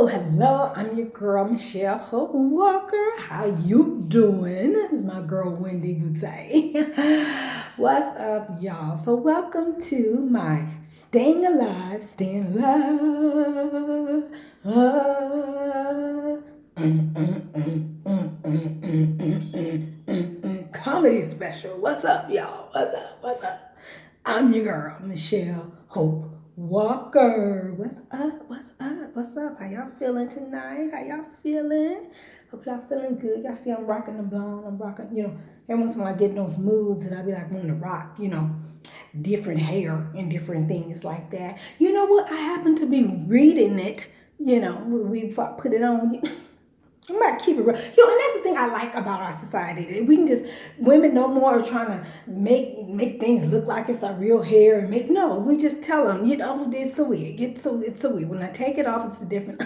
Hello. I'm your girl, Michelle Hope Walker. How you doing? As my girl Wendy would say. What's up, y'all? So welcome to my Staying Alive, Staying Alive. Comedy special. What's up, y'all? What's up? What's up? I'm your girl, Michelle Hope Walker. What's up? What's up? What's up? How y'all feeling tonight? How y'all feeling? Hope y'all feeling good. Y'all see I'm rocking the blonde. I'm rocking, every once in a while I get in those moods and I be like, wanting to rock, different hair and different things like that. You know what? I happen to be reading it. We put it on. I'm about to keep it real. And that's the thing I like about our society. That we can just, women no more are trying to make things look like it's our real hair. No, we just tell them, it's a wig. It's a wig. When I take it off, it's a different.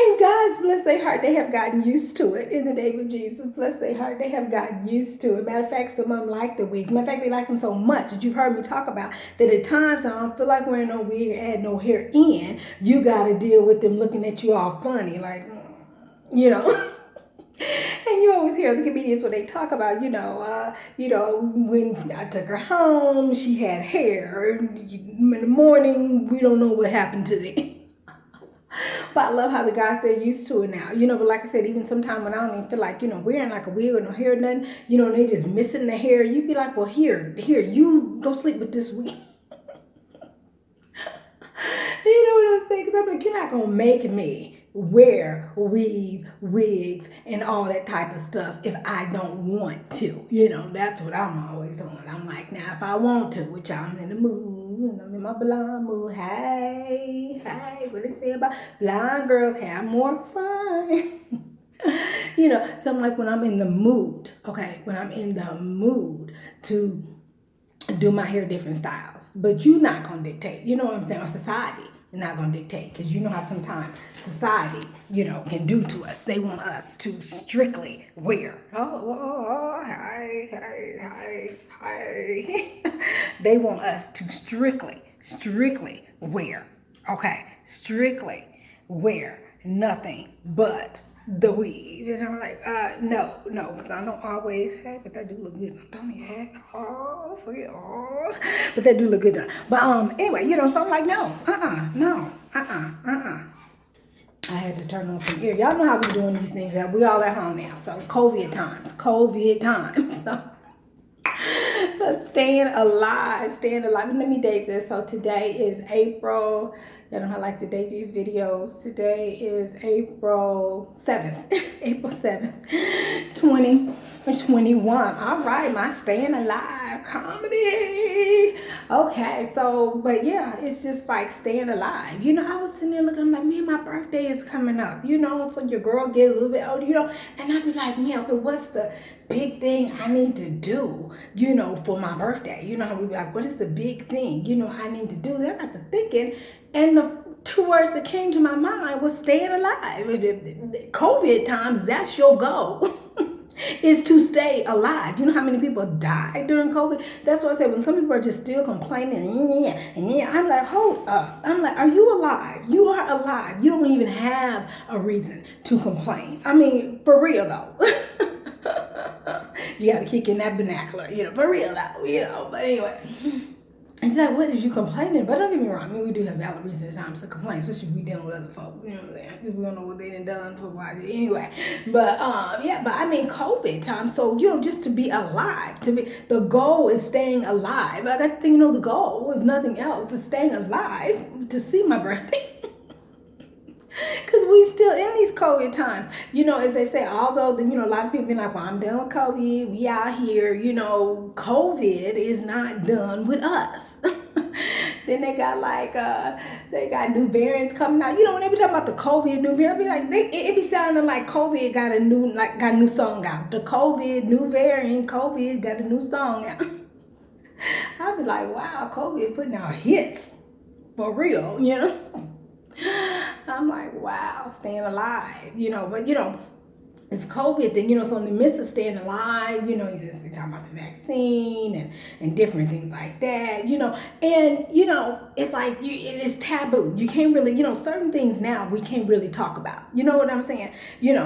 And guys, bless their heart, they have gotten used to it. In the name of Jesus, bless their heart, they have gotten used to it. Matter of fact, some of them like the wigs. Matter of fact, they like them so much that you've heard me talk about that at times I don't feel like wearing no wig or add no hair in. You got to deal with them looking at you all funny, like, And you always hear the comedians when they talk about, when I took her home, she had hair. In the morning, we don't know what happened to them. But I love how the guys, they're used to it now. But like I said, even sometimes when I don't even feel like, wearing like a wig or no hair or nothing, and they just missing the hair, you'd be like, well, here, you go sleep with this wig. You know what I'm saying? Because I'm like, you're not going to make me wear wigs and all that type of stuff if I don't want to. That's what I'm always on. I'm like, now if I want to, which I'm in the mood, and I'm in my blonde mood. Hey, what they say about blonde girls have more fun. So I'm like, when I'm in the mood, when I'm in the mood to do my hair different styles. But you're not going to dictate, you know what I'm saying? Or society, you're not going to dictate. Because you know how sometimes society, can do to us. They want us to strictly wear. Hi. They want us to strictly wear. Okay? Strictly wear nothing but the weave. And I'm like, no, because I don't always have, but that do look good. Don't you have? But that do look good. But anyway, so I'm like, no. I had to turn on some ear. Y'all know how we doing these things. That we all at home now. So COVID times. So but staying alive. And let me date this. So today is April. Y'all know how I like to date these videos. Today is April 7th. April 7th, 2021. All right, my staying alive comedy. Okay, so, but yeah, it's just like staying alive. I was sitting there looking, I'm like, man, my birthday is coming up. So your girl get a little bit older, and I'd be like, man, okay, what's the big thing I need to do, for my birthday? How we be like, what is the big thing, I need to do? Then I got to thinking, and the two words that came to my mind was staying alive. COVID times, that's your goal. Is to stay alive. You know how many people died during COVID? That's what I said. When some people are just still complaining, I'm like, hold up. I'm like, are you alive? You are alive. You don't even have a reason to complain. I mean, for real though. You got to kick in that vernacular, for real though, but anyway. And she's like, what is you complaining? But don't get me wrong, we do have valid reasons at times to complain, especially if we dealing with other folk. We don't know what they done for a while. Anyway. But but I mean COVID time. So, just to be alive, the goal is staying alive. That's the thing, the goal, if nothing else, is staying alive to see my birthday. Because we still in these COVID times, as they say, although, a lot of people be like, well, I'm done with COVID. We out here, COVID is not done with us. Then they got they got new variants coming out. When they be talking about the COVID new variant, I be like, it be sounding like COVID got a new song out. The COVID new variant, COVID got a new song out. I be like, wow, COVID putting out hits for real, I'm like, wow, staying alive, but it's COVID thing, so in the midst of staying alive, you just talking about the vaccine and different things like that, and it's like it's taboo. You can't really, certain things now we can't really talk about. You know what I'm saying? And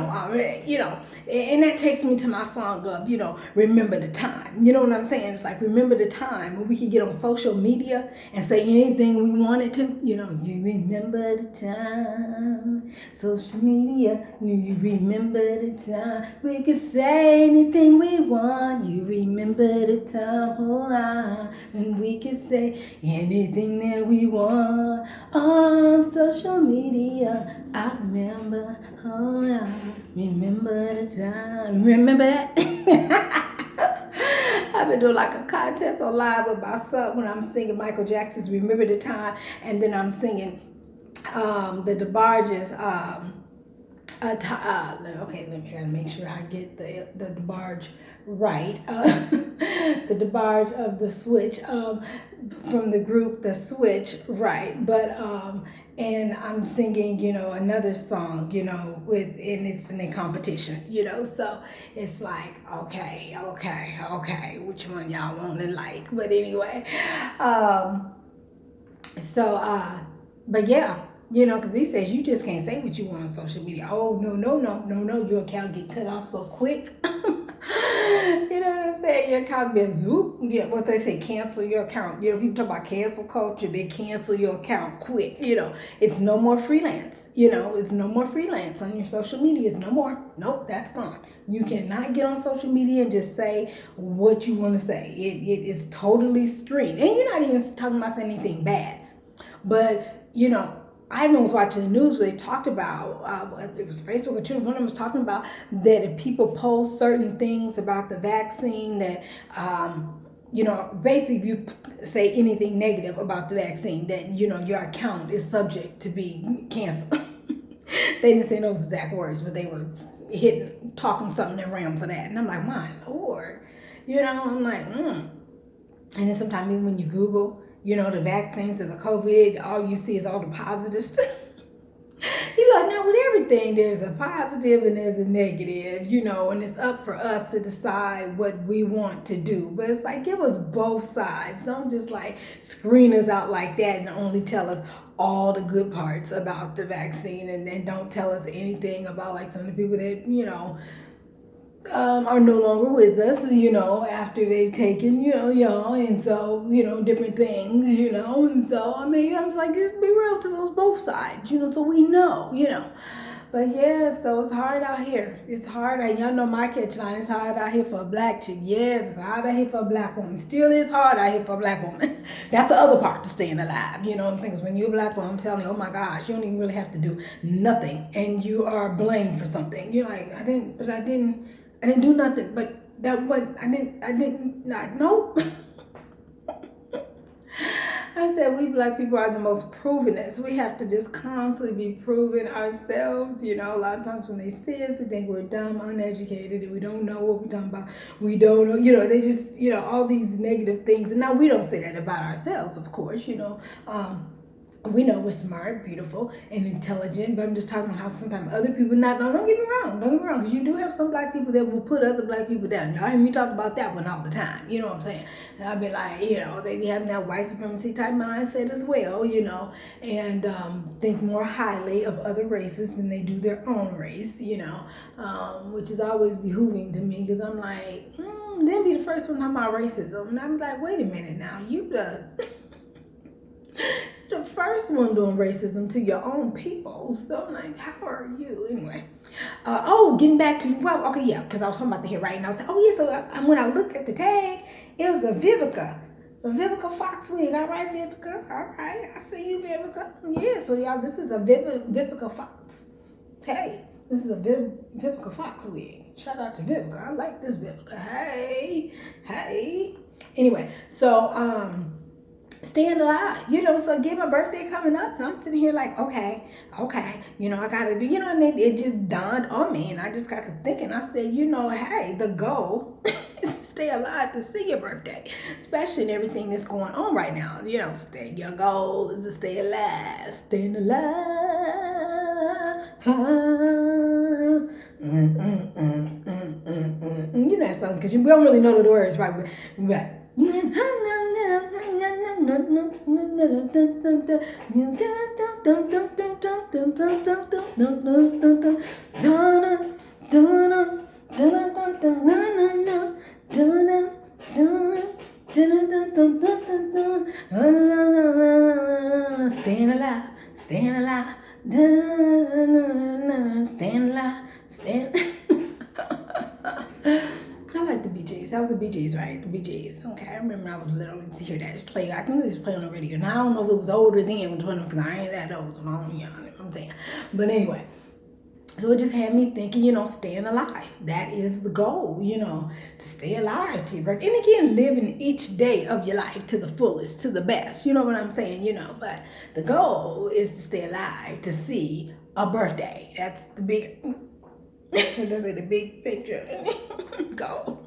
that takes me to my song of, remember the time. You know what I'm saying? It's like remember the time when we could get on social media and say anything we wanted to. You remember the time, social media. You remember the time we could say anything we want. You remember the time, when we could say anything that we want on social media. I remember, remember the time. Remember that? I've been doing like a contest on live about something when I'm singing Michael Jackson's "Remember the Time," and then I'm singing the DeBarges. Okay, let me gotta make sure I get the DeBarge right. The DeBarge of the Switch, from the group The Switch, right? But and I'm singing, another song, and it's in a competition, so it's like, okay, which one y'all want to like? But anyway, but yeah. Because he says you just can't say what you want on social media. Oh, no, your account get cut off so quick. You know what I'm saying? Your account be zoop. Yeah, what they say, cancel your account. People talk about cancel culture. They cancel your account quick. It's no more freelance. It's no more freelance on your social media. It's no more. Nope, that's gone. You cannot get on social media and just say what you want to say. It is totally streamed. And you're not even talking about saying anything bad. But, I was watching the news where they talked about, it was Facebook or Twitter, one of them was talking about that if people post certain things about the vaccine that, basically if you say anything negative about the vaccine, that, your account is subject to be canceled. They didn't say those exact words, but they were talking something in realms of that. And I'm like, my Lord, I'm like, And then sometimes even when you Google, the vaccines and the COVID, all you see is all the positive stuff. You're like, now with everything, there's a positive and there's a negative, and it's up for us to decide what we want to do. But it's like, give us both sides. Don't just like screen us out like that and only tell us all the good parts about the vaccine and don't tell us anything about like some of the people that, are no longer with us, after they've taken, y'all, and so, different things, and so, I mean, I'm just like, just be real to those both sides, so we know, But yeah, so it's hard out here. It's hard. Y'all know my catch line. It's hard out here for a black chick. Yes, it's hard out here for a black woman. Still is hard out here for a black woman. That's the other part to staying alive. You know what I'm saying? Because when you're a black woman, I'm telling you, oh my gosh, you don't even really have to do nothing. And you are blamed for something. You're like, I didn't do nothing, but nope. I said we black people are the most provenest. We have to just constantly be proving ourselves. A lot of times when they see us, they think we're dumb, uneducated, and we don't know what we're talking about. We don't know, they just, all these negative things. And now we don't say that about ourselves, of course, we know we're smart, beautiful, and intelligent, but I'm just talking about how sometimes other people don't get me wrong, because you do have some black people that will put other black people down. Y'all hear me talk about that one all the time, you know what I'm saying? And I'll be like, they be having that white supremacy type mindset as well, and think more highly of other races than they do their own race, which is always behooving to me, because I'm like, they'll be the first one talking about racism, and I'm like, wait a minute now, you the first one doing racism to your own people. So I'm like, how are you? Anyway. Getting back to, because I was talking about the hair, right? And I was like, when I looked at the tag, it was a Vivica Fox wig. All right, Vivica. All right. I see you, Vivica. Yeah, so y'all, this is a Vivica Fox. Hey, this is a Vivica Fox wig. Shout out to Vivica. I like this Vivica. Hey. Anyway, so, staying alive, so get my birthday coming up, and I'm sitting here like, okay, I gotta do, and it just dawned on me, and I just got to thinking, I said, hey, the goal is to stay alive to see your birthday, especially in everything that's going on right now, your goal is to stay alive, staying alive, You know that song because we don't really know the words, right? But we got. Staying alive, staying alive, staying alive, staying. I like the Bee Gees. That was the Bee Gees, right? The Bee Gees. Okay, I remember when I was little to hear that play. I think it was playing on the radio. Now I don't know if it was older then, because I ain't that old, so I don't, you know what I'm saying. But anyway, so it just had me thinking, staying alive. That is the goal, to stay alive to your birthday. And again, living each day of your life to the fullest, to the best. You know what I'm saying? But the goal is to stay alive, to see a birthday. That's the big, let's say the big picture goal.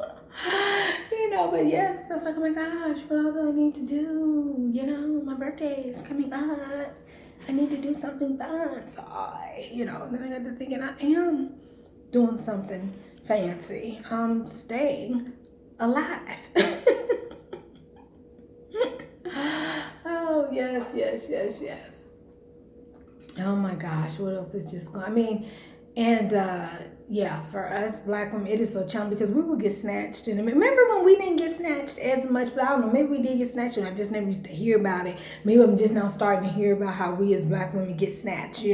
But yes, I was like, oh my gosh, what else do I need to do? My birthday is coming up. I need to do something fun. So then I got to thinking I am doing something fancy. I'm staying alive. Oh, yes. Oh my gosh, what else is just going, for us black women, it is so challenging because we will get snatched. And remember when we didn't get snatched as much? But I don't know, maybe we did get snatched and I just never used to hear about it. Maybe I'm just now starting to hear about how we as black women get snatched,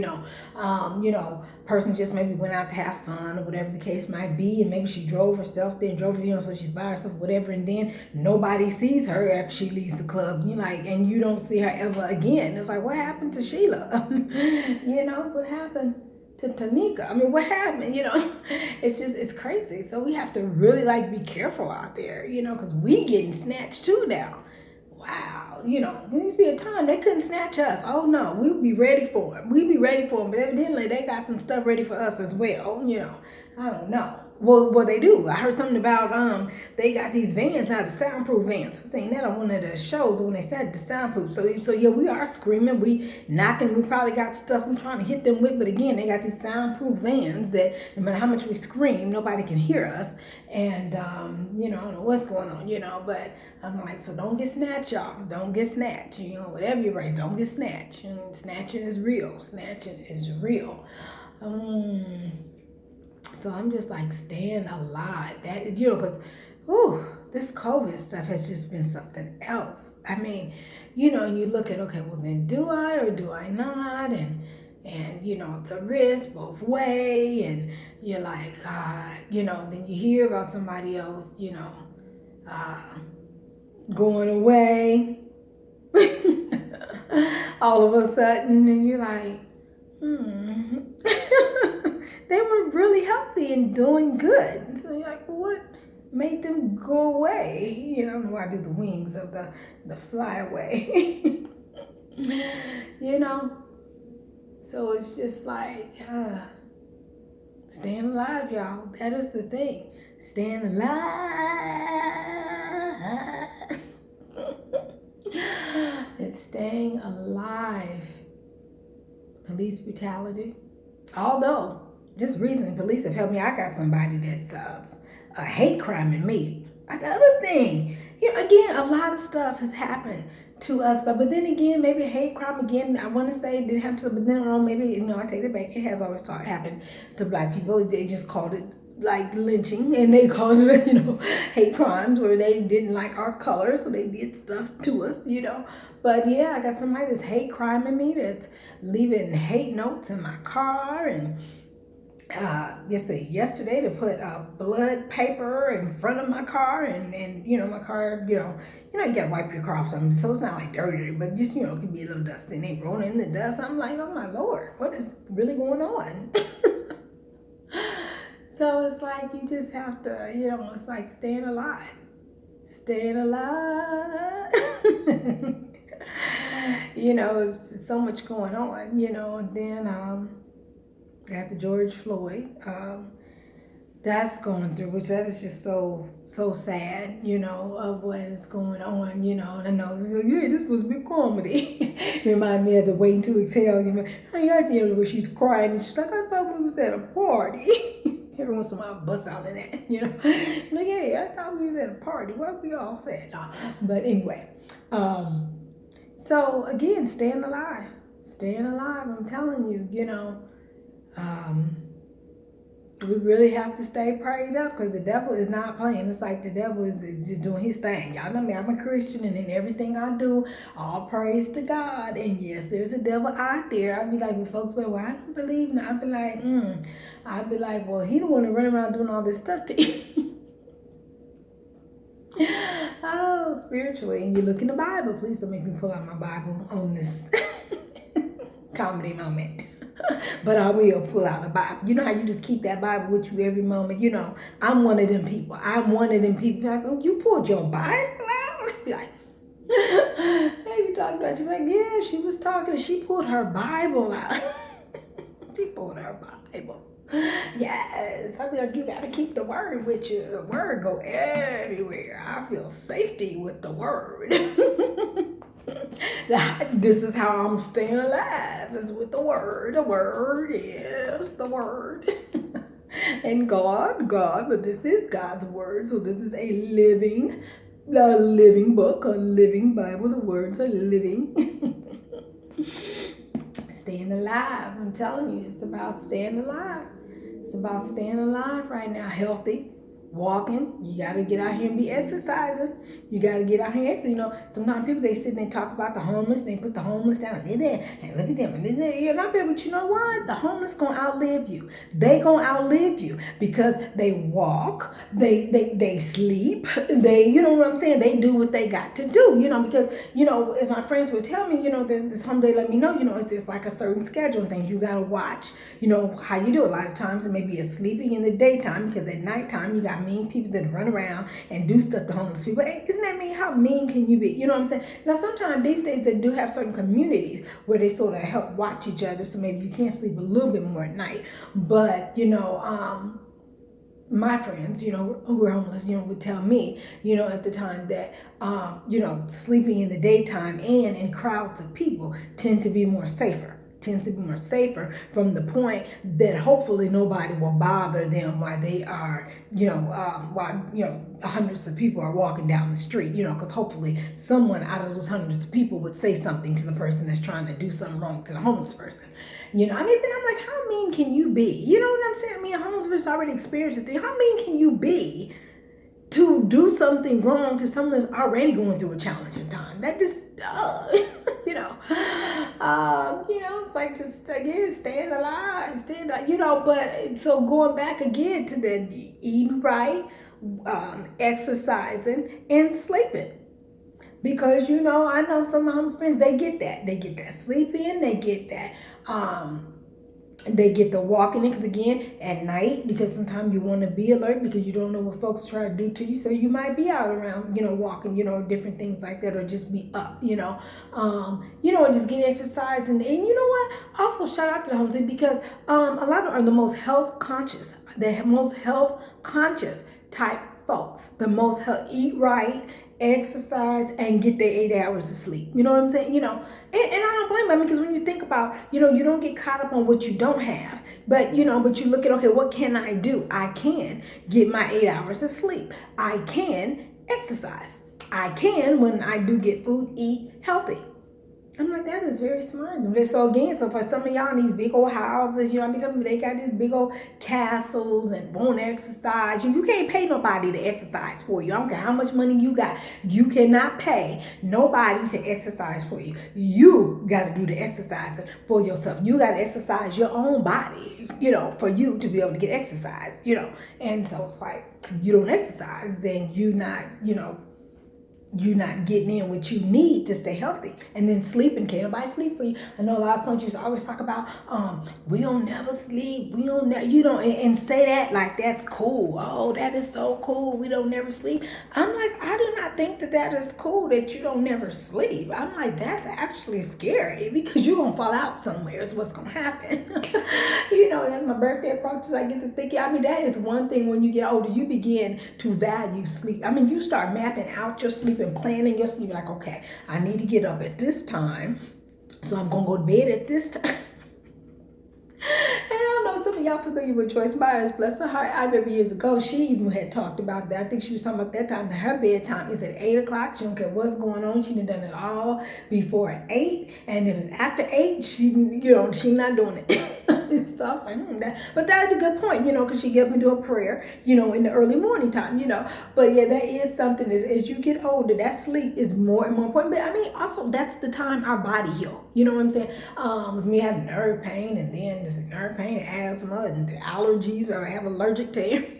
person just maybe went out to have fun or whatever the case might be. And maybe she drove herself there, so she's by herself, whatever. And then nobody sees her after she leaves the club, and you don't see her ever again. It's like, what happened to Sheila? What happened to Tanika? What happened? It's crazy. So we have to really be careful out there, because we getting snatched too now. Wow, there needs to be a time they couldn't snatch us. Oh no, we would be ready for them. We'd be ready for them, but evidently they got some stuff ready for us as well. I don't know. Well, they do. I heard something about they got these vans now, the soundproof vans. I seen that on one of the shows when they said the soundproof. So yeah, we are screaming, we knocking, we probably got stuff we trying to hit them with, but again, they got these soundproof vans that no matter how much we scream, nobody can hear us. And I don't know what's going on, but I'm like, so don't get snatched, y'all. Don't get snatched. Whatever you raise, don't get snatched. Snatching is real. Snatching is real. So I'm just staying alive. That is, because, this COVID stuff has just been something else. And you look at, okay, well then do I or do I not? And it's a risk both way. And you're like, then you hear about somebody else, going away all of a sudden, and you're like, they were really healthy and doing good. So you're like, what made them go away? I don't know why I do the wings of the flyaway. So it's just staying alive, y'all. That is the thing. Staying alive. It's staying alive. Police brutality. Although, just recently, police have helped me. I got somebody that's a hate crime in me. Another thing, again, a lot of stuff has happened to us, but then again, maybe hate crime again. I want to say it didn't happen to, but then maybe I take it back. It has always happened to black people. They just called it lynching, and they called it hate crimes where they didn't like our color, so they did stuff to us. But yeah, I got somebody that's hate criming me, that's leaving hate notes in my car, and yesterday they put blood paper in front of my car, and my car, you gotta wipe your car off something, so it's not dirty, but just it could be a little dusty, and they rolling in the dust. I'm like, oh my Lord, what is really going on? So it's you just have to, it's staying alive. Staying alive. It's so much going on, and then after George Floyd, that's going through, which that is just so sad, of what is going on, and I know, yeah, this was a big comedy. Remind me of the Waiting to Exhale, I got where she's crying, and she's like, I thought we was at a party. Every once in a while, bust out in that, Like, hey, I thought we was at a party. What we all said? Nah. But anyway, so again, staying alive. Staying alive, I'm telling you, we really have to stay prayed up because the devil is not playing. It's like the devil is just doing his thing. Y'all know me, I'm a Christian, and in everything I do, all praise to God. And yes, there's a devil out there. I'd be like, when folks say, well, I don't believe in it. I'd be like, well, he don't want to run around doing all this stuff to you. Oh, spiritually. And you look in the Bible. Please don't make me pull out my Bible on this comedy moment. But I will pull out a Bible. You know how you just keep that Bible with you every moment? I'm one of them people. Like, oh, you pulled your Bible out? Be like, maybe talking about you. Like, yeah, she was talking. She pulled her Bible out. She pulled her Bible. Yes. I be like, you got to keep the word with you. The word go everywhere. I feel safety with the word. This is how I'm staying alive, is with the word. The word is the word. And God, but this is God's word. So this is a living book, a living Bible. The words are living. Staying alive. I'm telling you, it's about staying alive. It's about staying alive right now, healthy. Walking, you got to get out here and be exercising. You got to get out here and exercise. Sometimes people, they sit and they talk about the homeless. They put the homeless down and look at them. And I bet, but you know what? The homeless going to outlive you. They going to outlive you because they walk, they sleep, you know what I'm saying? They do what they got to do, because, as my friends would tell me, this home, they let me know, it's just like a certain schedule and things you got to watch, how you do. A lot of times it may be sleeping in the daytime because at nighttime you got mean people that run around and do stuff to homeless people. Hey, isn't that mean? How mean can you be? You know what I'm saying? Now, sometimes these days they do have certain communities where they sort of help watch each other, so maybe you can sleep a little bit more at night. But, my friends, who were homeless, would tell me, at the time that, sleeping in the daytime and in crowds of people tends to be more safer from the point that hopefully nobody will bother them while they are, hundreds of people are walking down the street, because hopefully someone out of those hundreds of people would say something to the person that's trying to do something wrong to the homeless person. Then I'm like, how mean can you be? You know what I'm saying? I mean, a homeless person already experienced the thing. How mean can you be to do something wrong to someone that's already going through a challenging time? That just, it's like just, again, staying alive, but so going back again to the eating right, exercising, and sleeping. Because, I know some of my friends, they get that sleep in, they get that, they get the walking in, because again, at night, because sometimes you want to be alert because you don't know what folks try to do to you. So you might be out around, walking, different things like that, or just be up, just get exercise. And you know what? Also, shout out to the homeless, because a lot of are the most health conscious type folks. The most eat right, exercise, and get their 8 hours of sleep. You know what I'm saying? And I don't blame them, because when you think about, you don't get caught up on what you don't have, but you look at, okay, what can I do? I can get my 8 hours of sleep. I can exercise. I can, when I do get food, eat healthy. I'm like, that is very smart. So again, for some of y'all in these big old houses, some people, they got these big old castles and won't exercise. You can't pay nobody to exercise for you. I don't care how much money you got. You cannot pay nobody to exercise for you. You got to do the exercising for yourself. You got to exercise your own body, for you to be able to get exercise, And so it's like, if you don't exercise, then you're not getting in what you need to stay healthy. And then sleeping, can't nobody sleep for you. I know a lot of songs used to always talk about, we don't never sleep, and say that like that's cool. Oh, that is so cool, we don't never sleep. I'm like, I do not think that is cool that you don't never sleep. I'm like, that's actually scary, because you're gonna fall out somewhere is what's gonna happen. That's my birthday approaches. I get to thinking, that is one thing when you get older, you begin to value sleep. You start mapping out your sleep and planning your sleep, like, okay, I need to get up at this time, so I'm gonna go to bed at this time. And I know some of sure y'all familiar with Joyce Myers, bless her heart. I remember years ago, she even had talked about that. I think she was talking about that time that her bedtime is at 8 o'clock. She don't care what's going on. She done it all before 8. And if it's after 8, she not doing it. So I was like, but that's a good point, because she get up and do a prayer, in the early morning time, But yeah, that is something as you get older, that sleep is more and more important. But I mean, also that's the time our body heal. You know what I'm saying? With me having nerve pain and then this nerve pain, asthma, and the allergies, where I have allergic to it.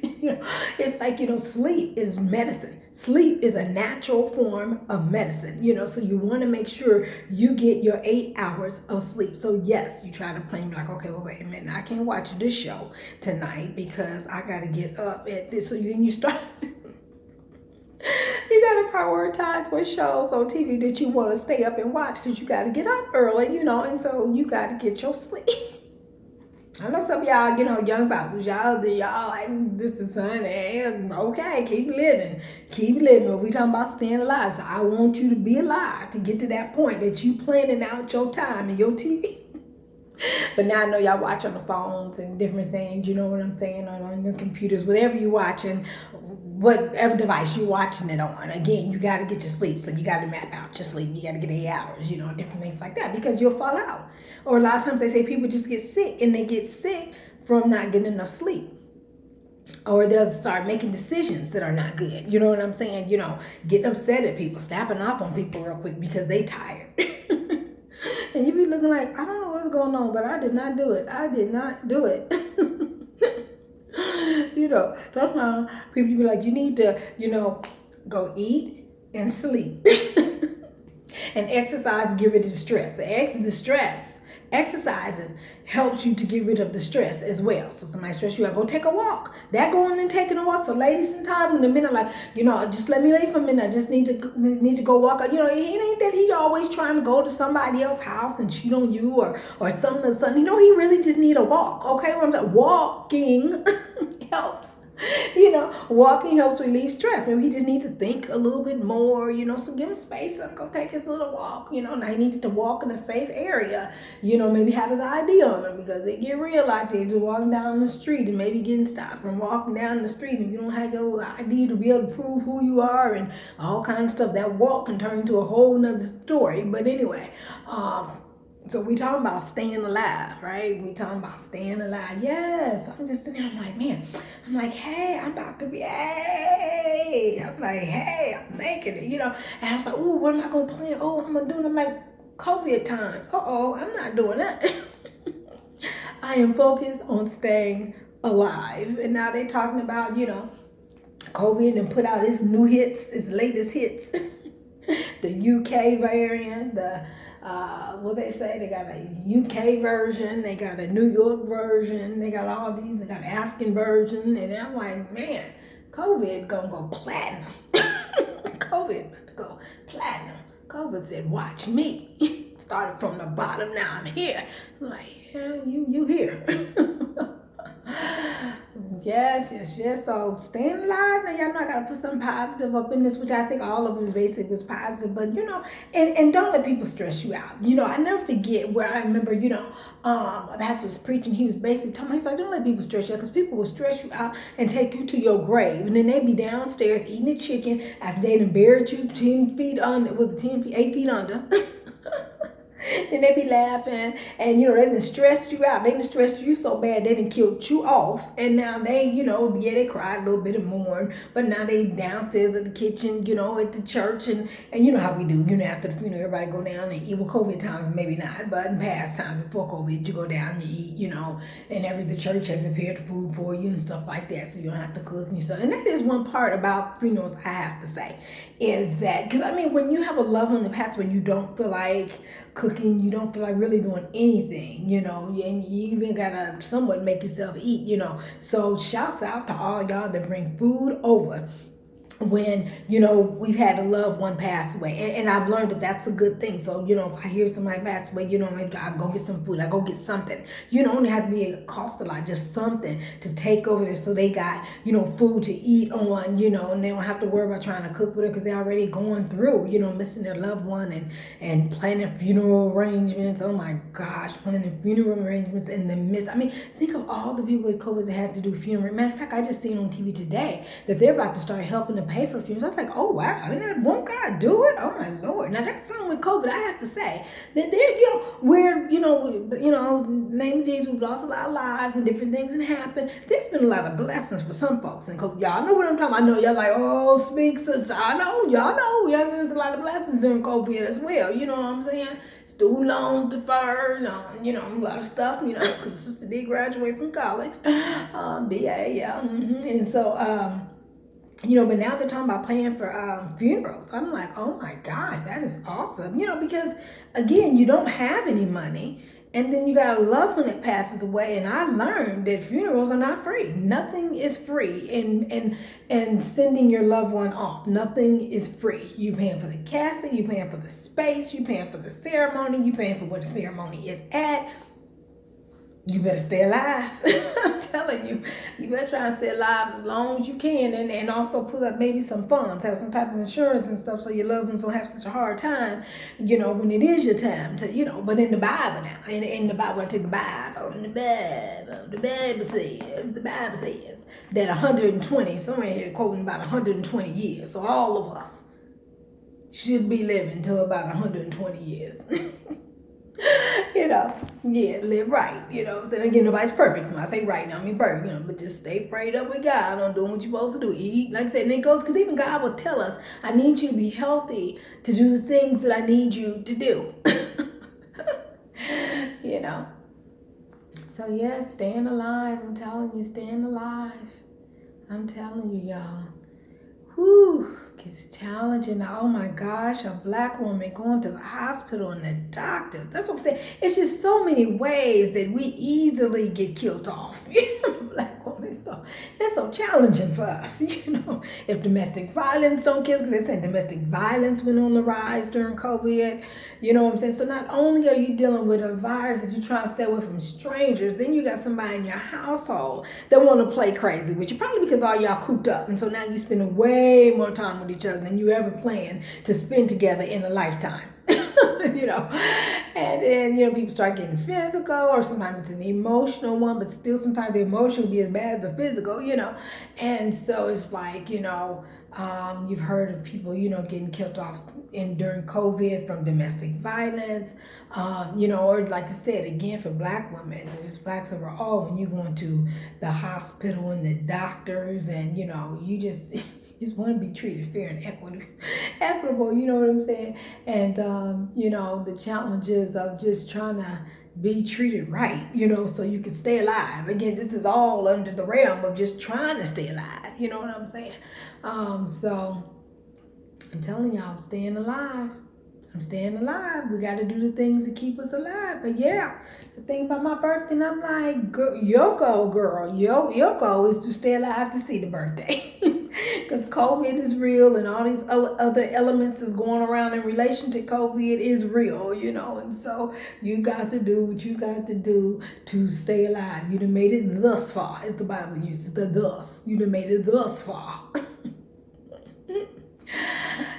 It's like, sleep is medicine. Sleep is a natural form of medicine, so you want to make sure you get your 8 hours of sleep. So yes, you try to plan like, okay, well, wait a minute, I can't watch this show tonight because I got to get up at this. So then you start, you got to prioritize what shows on TV that you want to stay up and watch because you got to get up early, and so you got to get your sleep. I know some of y'all, young folks, y'all like, this is funny. Okay, keep living. We talking about staying alive. So I want you to be alive to get to that point that you planning out your time and your TV. But now I know y'all watch on the phones and different things, you know what I'm saying, on your computers, whatever you're watching, whatever device you're watching it on. Again, you got to get your sleep, so you got to map out your sleep. You got to get 8 hours, different things like that, because you'll fall out. Or a lot of times they say people just get sick, and they get sick from not getting enough sleep. Or they'll start making decisions that are not good. You know what I'm saying? Getting upset at people, snapping off on people real quick because they tired. And you be looking like, I don't know what's going on, but I did not do it. Sometimes people be like, you need to, go eat and sleep. And exercise, get rid of the stress. Exercising helps you to get rid of the stress as well. So somebody stress you out, go take a walk. That going and taking a walk. So ladies, sometimes in a minute, like, just let me lay for a minute. I just need to go walk. It ain't that he's always trying to go to somebody else's house and cheat on you or something. He really just need a walk. Okay, walking helps. Walking helps relieve stress. Maybe he just needs to think a little bit more, so give him space and go take his little walk. Now he needs to walk in a safe area, maybe have his ID on him because it get real out there just walking down the street and maybe getting stopped from walking down the street and you don't have your ID to be able to prove who you are and all kinds of stuff. That walk can turn into a whole nother story. But anyway, so we talking about staying alive, right? We talking about staying alive. Yes. I'm just sitting there, I'm like, man. I'm like, hey, I'm about to be, hey. I'm like, hey, I'm making it, And I was like, oh, what am I going to plan? Oh, I'm going to do it. I'm like, COVID times. I'm not doing that. I am focused on staying alive. And now they're talking about, COVID and put out its new hits, its latest hits. The UK variant, what they say, they got a UK version, they got a New York version, they got all these, they got an African version, and I'm like, man, COVID gonna go platinum. COVID about to go platinum. COVID said, watch me. Started from the bottom, now I'm here. I'm like, yeah, you here. Yes. So staying alive, now y'all know I gotta put something positive up in this, which I think all of them is basically was positive. But and don't let people stress you out. I never forget where I remember, a pastor was preaching. He was basically telling me, he's like, don't let people stress you out, because people will stress you out and take you to your grave, and then they be downstairs eating the chicken after they done buried you 10 feet under. Was it 10 feet, 8 feet under? Then they be laughing, and they done stressed you out. They done stressed you so bad they done killed you off, and now they, they cried a little bit and mourned, but now they downstairs at the kitchen, at the church, and you know how we do, after the funeral, everybody go down and eat. Well, COVID times maybe not, but in past times before COVID, you go down and you eat, and the church had prepared the food for you and stuff like that, so you don't have to cook and stuff. And that is one part about funerals I have to say, is that, because when you have a loved one that passed away, you don't feel like cooking, you don't feel like really doing anything, and you even gotta somewhat make yourself eat, so shouts out to all y'all that bring food over when we've had a loved one pass away, and I've learned that that's a good thing. So if I hear somebody pass away, I go get some food, I go get something. You don't have to be a cost a lot, just something to take over there, so they got food to eat on, and they don't have to worry about trying to cook with it, because they're already going through missing their loved one, and planning funeral arrangements. Oh my gosh, planning funeral arrangements in the midst. I mean, think of all the people with COVID that had to do funeral. Matter of fact, I just seen on TV today that they're about to start helping to pay for funerals. I was like, oh wow, and that won't God do it? Oh my Lord! Now that's something with COVID. I have to say that we're name of Jesus, we've lost a lot of lives and different things that happen. There's been a lot of blessings for some folks in COVID. Y'all know what I'm talking about. I know y'all like, oh, speak, sister. I know, y'all know. There's a lot of blessings during COVID as well. You know what I'm saying? Student loans deferred, a lot of stuff, because the sister did graduate from college, BA, yeah. And so, but now they're talking about paying for funerals. I'm like, oh my gosh, that is awesome. Because again, you don't have any money, and then you got a loved one that passes away. And I learned that funerals are not free. Nothing is free in sending your loved one off. Nothing is free. You paying for the casket, you paying for the space, you paying for the ceremony, you paying for where the ceremony is at. You better stay alive. I'm telling you, you better try to stay alive as long as you can, and also put up maybe some funds, have some type of insurance and stuff, so your loved ones don't have such a hard time, when it is your time to, but in the Bible now, in the Bible, I take the Bible, the Bible says that 120, somebody had quoting about 120 years, so all of us should be living till about 120 years. Live right, So again, nobody's perfect. So I say right now, I mean perfect, but just stay prayed up with God on doing what you're supposed to do. Eat, like I said, and it goes, because even God will tell us, I need you to be healthy to do the things that I need you to do. So yes, staying alive, I'm telling you, staying alive. I'm telling you, y'all. Whew, it's challenging. Oh my gosh, a black woman going to the hospital and the doctors. That's what I'm saying. It's just so many ways that we easily get killed off. Black woman. So that's so challenging for us. If domestic violence don't kill us, because they said domestic violence went on the rise during COVID. You know what I'm saying? So not only are you dealing with a virus that you're trying to stay away from strangers, then you got somebody in your household that want to play crazy with you, probably because all y'all cooped up. And so now you spending way more time with each other than you ever planned to spend together in a lifetime. And then, people start getting physical, or sometimes it's an emotional one, but still sometimes the emotion will be as bad as the physical, And so it's like, you've heard of people, getting killed off during COVID from domestic violence, or like I said, again, for black women, there's blacks overall, when you're going to the hospital and the doctors, and, you just want to be treated fair and equitable, you know what I'm saying? And, the challenges of just trying to be treated right, so you can stay alive. Again, this is all under the realm of just trying to stay alive, you know what I'm saying? So I'm telling y'all, I'm staying alive. I'm staying alive. We got to do the things to keep us alive. But yeah, the thing about my birthday, and I'm like, your goal, girl, your goal is to stay alive to see the birthday. Because COVID is real, and all these other elements is going around in relation to COVID is real, and so you got to do what you got to do to stay alive. You done made it thus far, as the Bible uses the thus. You done made it thus far.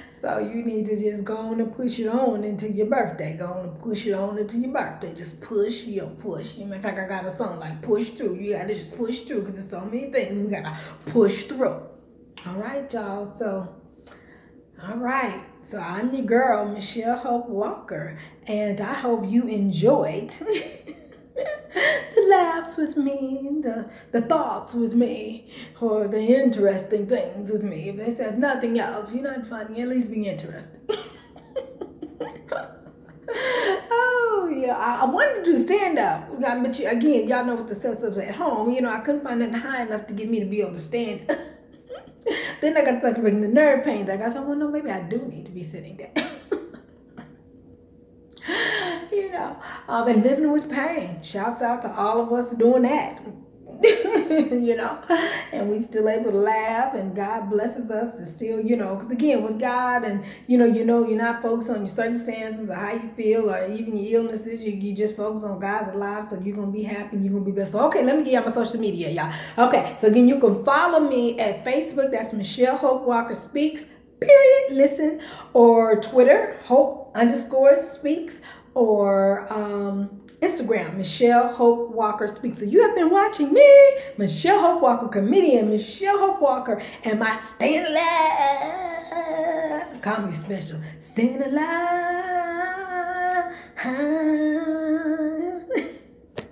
So you need to just go on and push it on into your birthday. Go on and push it on into your birthday. Just push, push. In fact, I got a song like push through. You got to just push through, because there's so many things we got to push through. All right, y'all. So, all right. So I'm your girl, Michelle Hope Walker. And I hope you enjoyed the laughs with me, the thoughts with me, or the interesting things with me. If they said nothing else, you're not funny, at least be interesting. Oh, yeah, I wanted to do stand-up, but again, y'all know what the setup's at home. I couldn't find nothing high enough to get me to be able to stand. Then I got to bring the nerve pain back. I said, well, no, maybe I do need to be sitting down. And living with pain. Shouts out to all of us doing that. you know, and we still able to laugh, and God blesses us to still, you know, because again, with God, and you're not focused on your circumstances or how you feel or even your illnesses. You just focus on God's life, so you're gonna be happy and you're gonna be blessed. So, okay, let me give y'all my social media, y'all. Okay, so again, you can follow me at Facebook. That's Michelle Hope Walker Speaks. Period. Listen, or Twitter, Hope_speaks, or Instagram, Michelle Hope Walker Speaks. So you have been watching me, Michelle Hope Walker, comedian Michelle Hope Walker, and my Staying Alive comedy special, Staying Alive.